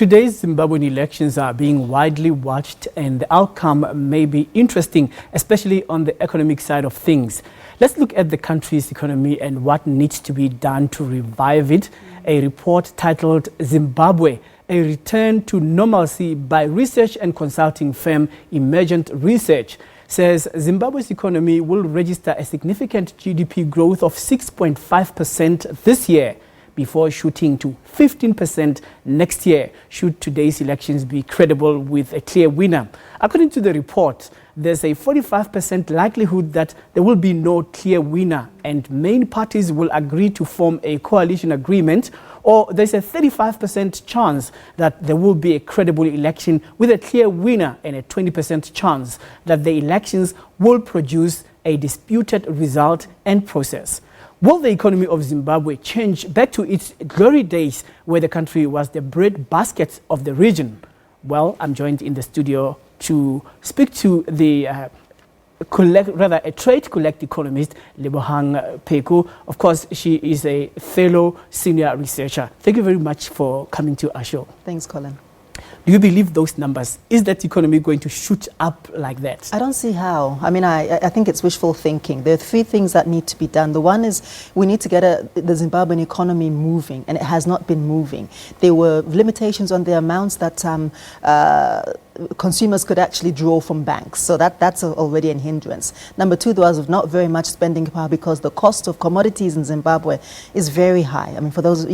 Today's Zimbabwean elections are being widely watched, and the outcome may be interesting, especially on the economic side of things. Let's look at the country's economy and what needs to be done to revive it. A report titled Zimbabwe, a Return to Normalcy by research and consulting firm Emergent Research says Zimbabwe's economy will register a significant GDP growth of 6.5% this year, before shooting to 15% next year, should today's elections be credible with a clear winner. According to the report, there's a 45% likelihood that there will be no clear winner and main parties will agree to form a coalition agreement, or there's a 35% chance that there will be a credible election with a clear winner and a 20% chance that the elections will produce a disputed result and process. Will the economy of Zimbabwe change back to its glory days where the country was the breadbasket of the region? Well, I'm joined in the studio to speak to the a trade collect economist, Lebohang Pheko. Of course, she is a fellow senior researcher. Thank you very much for coming to our show. Thanks, Colin. Do you believe those numbers? Is that economy going to shoot up like that? I don't see how. I mean, I think it's wishful thinking. There are three things that need to be done. The one is we need to get the Zimbabwean economy moving, and it has not been moving. There were limitations on the amounts that consumers could actually draw from banks. So that's already a hindrance. Number two, there was not very much spending power because the cost of commodities in Zimbabwe is very high. I mean, for those,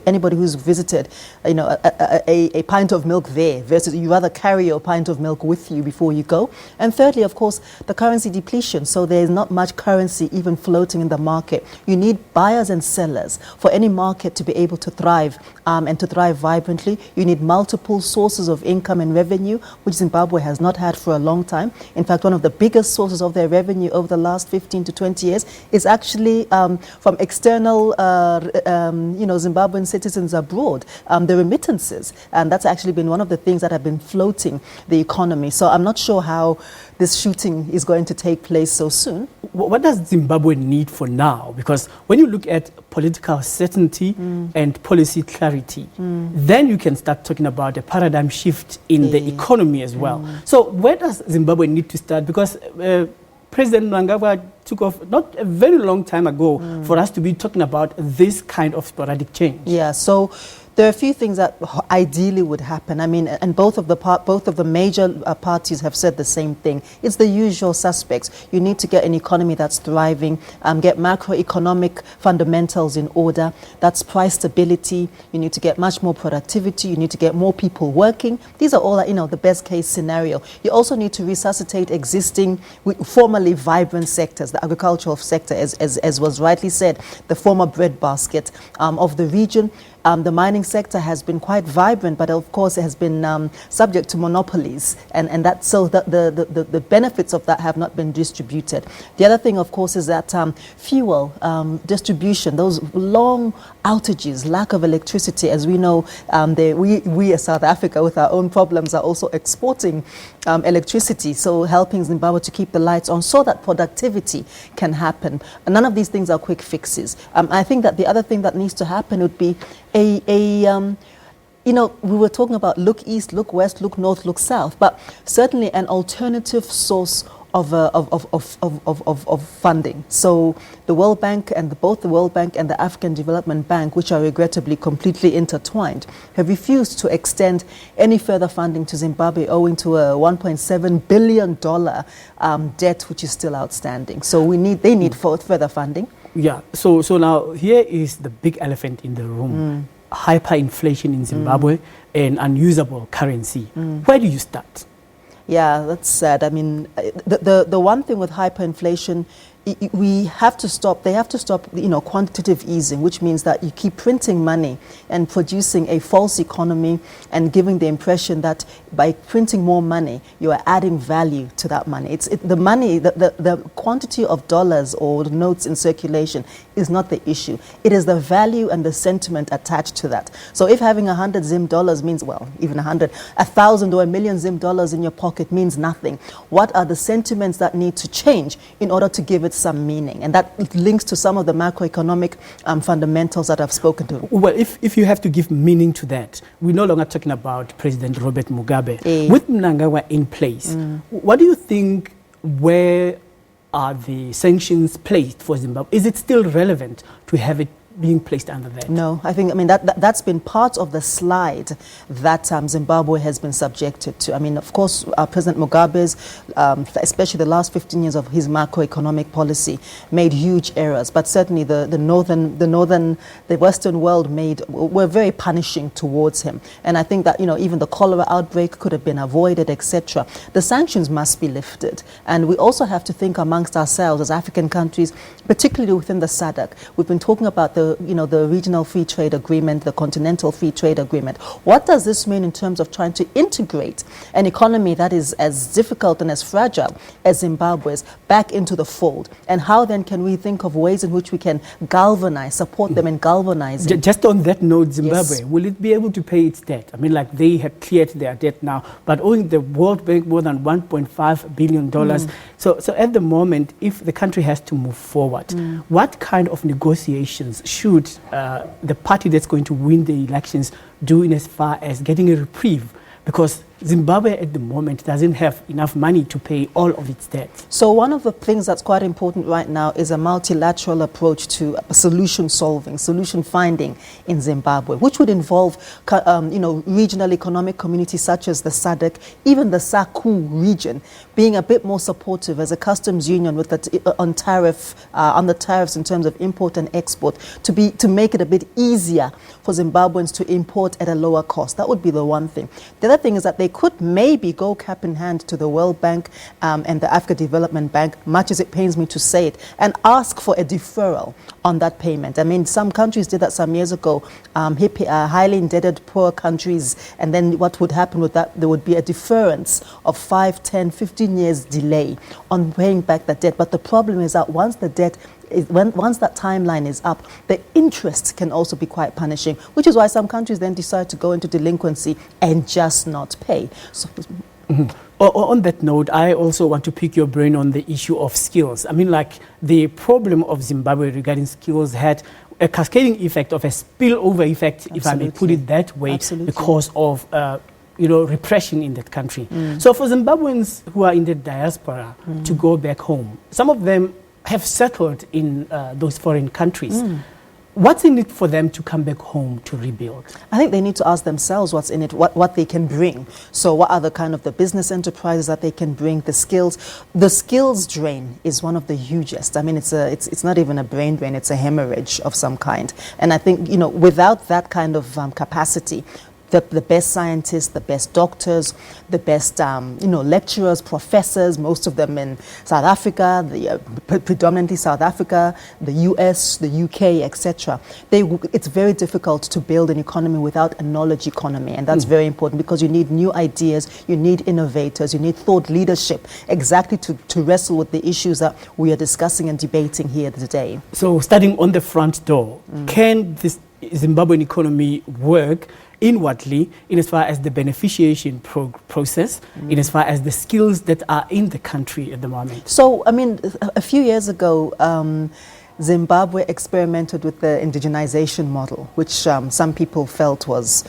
anybody who's visited, a pint of milk there versus you rather carry your pint of milk with you before you go. And thirdly, of course, the currency depletion. So there's not much currency even floating in the market. You need buyers and sellers for any market to be able to thrive and to thrive vibrantly. You need multiple sources of income and revenue, which Zimbabwe has not had for a long time. In fact, one of the biggest sources of their revenue over the last 15 to 20 years is actually from external, Zimbabwean citizens abroad, the remittances. And that's actually been one of the things that have been floating the economy. So I'm not sure how this shooting is going to take place so soon. What does Zimbabwe need for now? Because when you look at political certainty and policy clarity, then you can start talking about a paradigm shift in the economy as well. So where does Zimbabwe need to start? Because President Mnangagwa took off not a very long time ago for us to be talking about this kind of sporadic change. Yeah, so there are a few things that ideally would happen. I mean, and both of the major parties have said the same thing. It's the usual suspects. You need to get an economy that's thriving, get macroeconomic fundamentals in order. That's price stability. You need to get much more productivity. You need to get more people working. These are all, the best case scenario. You also need to resuscitate existing, formerly vibrant sectors, the agricultural sector, as was rightly said, the former breadbasket of the region. The mining sector has been quite vibrant, but of course it has been subject to monopolies, and that so the benefits of that have not been distributed. The other thing, of course, is that fuel distribution, those long outages, lack of electricity, as we know, we as South Africa with our own problems are also exporting electricity, so helping Zimbabwe to keep the lights on so that productivity can happen. And none of these things are quick fixes. I think that the other thing that needs to happen would be we were talking about look east, look west, look north, look south, but certainly an alternative source of funding. So the World Bank and both the World Bank and the African Development Bank, which are regrettably completely intertwined, have refused to extend any further funding to Zimbabwe owing to a $1.7 billion debt which is still outstanding. So they need further funding. Yeah. So now here is the big elephant in the room. Hyperinflation in Zimbabwe and unusable currency. Where do you start? Yeah, that's sad. I mean, the one thing with hyperinflation, we have to stop. They have to stop, quantitative easing, which means that you keep printing money and producing a false economy and giving the impression that by printing more money, you are adding value to that money. The quantity of dollars or notes in circulation is not the issue. It is the value and the sentiment attached to that. So if having 100 Zim dollars means, well, even 100, 1,000 or 1,000,000 Zim dollars in your pocket means nothing. What are the sentiments that need to change in order to give it some meaning. And that links to some of the macroeconomic fundamentals that I've spoken to. Well, if you have to give meaning to that, we're no longer talking about President Robert Mugabe. With Mnangagwa in place, what do you think, where are the sanctions placed for Zimbabwe? Is it still relevant to have it being placed under that? No, I mean, that's been part of the slide that Zimbabwe has been subjected to. I mean, of course, President Mugabe's, especially the last 15 years of his macroeconomic policy, made huge errors. But certainly the Western world were very punishing towards him. And I think that, even the cholera outbreak could have been avoided, etc. The sanctions must be lifted. And we also have to think amongst ourselves as African countries, particularly within the SADC. We've been talking about the regional free trade agreement, the continental free trade agreement. What does this mean in terms of trying to integrate an economy that is as difficult and as fragile as Zimbabwe's back into the fold? And how then can we think of ways in which we can galvanize, support them in galvanizing? Just on that note, Zimbabwe, Yes. will it be able to pay its debt? I mean, like, they have cleared their debt now, but owing the World Bank more than $1.5 billion. So at the moment, if the country has to move forward, what kind of negotiations should the party that's going to win the elections do in as far as getting a reprieve? Because Zimbabwe at the moment doesn't have enough money to pay all of its debts. So one of the things that's quite important right now is a multilateral approach to solution solving, solution finding in Zimbabwe, which would involve regional economic communities such as the SADC, even the SACU region, being a bit more supportive as a customs union with on the tariffs in terms of import and export, to make it a bit easier for Zimbabweans to import at a lower cost. That would be the one thing. The other thing is that they could maybe go cap in hand to the World Bank and the Africa Development Bank, much as it pains me to say it, and ask for a deferral on that payment. I mean, some countries did that some years ago, highly indebted poor countries, and then what would happen with that, there would be a deference of 5, 10, 15 years delay on paying back the debt. But the problem is that once the debt once that timeline is up, the interest can also be quite punishing, which is why some countries then decide to go into delinquency and just not pay. So, On that note, I also want to pick your brain on the issue of skills. I mean, like, the problem of Zimbabwe regarding skills had a cascading effect of a spillover effect, if I may put it that way, because of repression in that country. So for Zimbabweans who are in the diaspora to go back home, some of them have settled in those foreign countries. What's in it for them to come back home to rebuild? I think they need to ask themselves what's in it, what they can bring. So what are the kind of the business enterprises that they can bring, the skills? The skills drain is one of the hugest. I mean, it's not even a brain drain, it's a hemorrhage of some kind. And I think, without that kind of capacity, the best scientists, the best doctors, the best lecturers, professors, most of them in South Africa, predominantly South Africa, the US, the UK, etc. It's very difficult to build an economy without a knowledge economy, and that's very important because you need new ideas, you need innovators, you need thought leadership, exactly to wrestle with the issues that we are discussing and debating here today. So, starting on the front door, can this Zimbabwean economy work inwardly in as far as the beneficiation process, in as far as the skills that are in the country at the moment? So, I mean, a few years ago, Zimbabwe experimented with the indigenization model, which some people felt was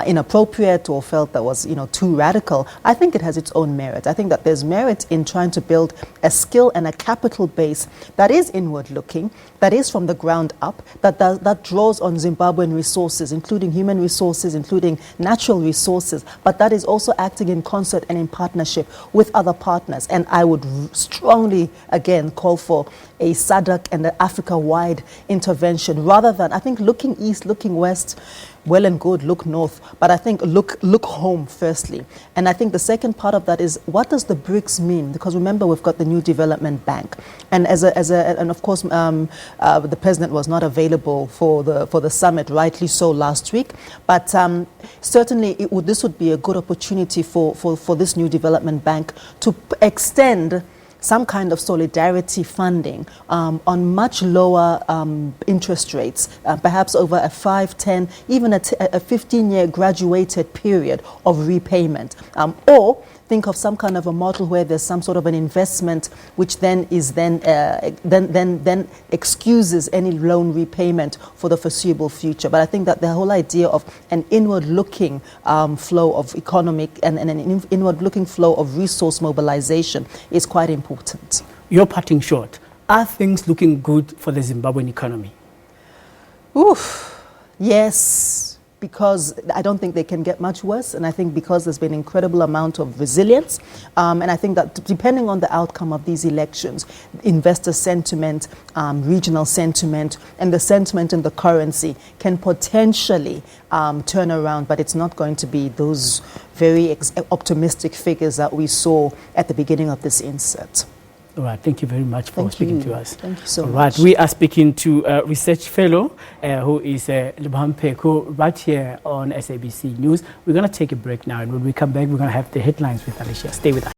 inappropriate or felt that was too radical. I think it has its own merit. I think that there's merit in trying to build a skill and a capital base that is inward looking, that is from the ground up, that draws on Zimbabwean resources, including human resources, including natural resources, but that is also acting in concert and in partnership with other partners. And I would strongly again call for a SADC and an Africa-wide intervention rather than, I think, looking east, looking west, well and good, look north, but I think look home firstly. And I think the second part of that is, what does the BRICS mean? Because remember, we've got the new development bank, and and of course the president was not available for the summit, rightly so, last week. But certainly this would be a good opportunity for this new development bank to extend some kind of solidarity funding on much lower interest rates, perhaps over a 5, 10, even a 15-year graduated period of repayment. Or think of some kind of a model where there's some sort of an investment which then excuses any loan repayment for the foreseeable future. But I think that the whole idea of an inward-looking flow of economic and an inward-looking flow of resource mobilization is quite important. You're parting short. Are things looking good for the Zimbabwean economy? Oof, yes, because I don't think they can get much worse, and I think because there's been an incredible amount of resilience, and I think that depending on the outcome of these elections, investor sentiment, regional sentiment, and the sentiment in the currency can potentially turn around, but it's not going to be those very optimistic figures that we saw at the beginning of this insert. All right, thank you very much for speaking to us. Thank you so much. Right, we are speaking to a research fellow who is Lebohang Pheko right here on SABC News. We're going to take a break now, and when we come back, we're going to have the headlines with Alicia. Stay with us.